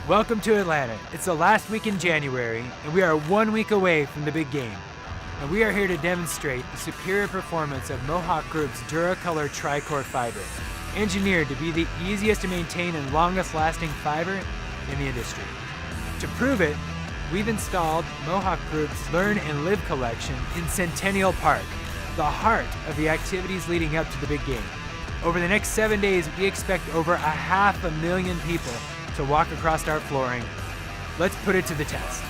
Welcome to Atlanta. It's the last week in January, and we are 1 week away from the big game. And we are here to demonstrate the superior performance of Mohawk Group's Duracolor Tricor fiber, engineered to be the easiest to maintain and longest lasting fiber in the industry. To prove it, we've installed Mohawk Group's Learn and Live collection in Centennial Park, the heart of the activities leading up to the big game. Over the next 7 days, we expect over 500,000 people to walk across our flooring. Let's put it to the test.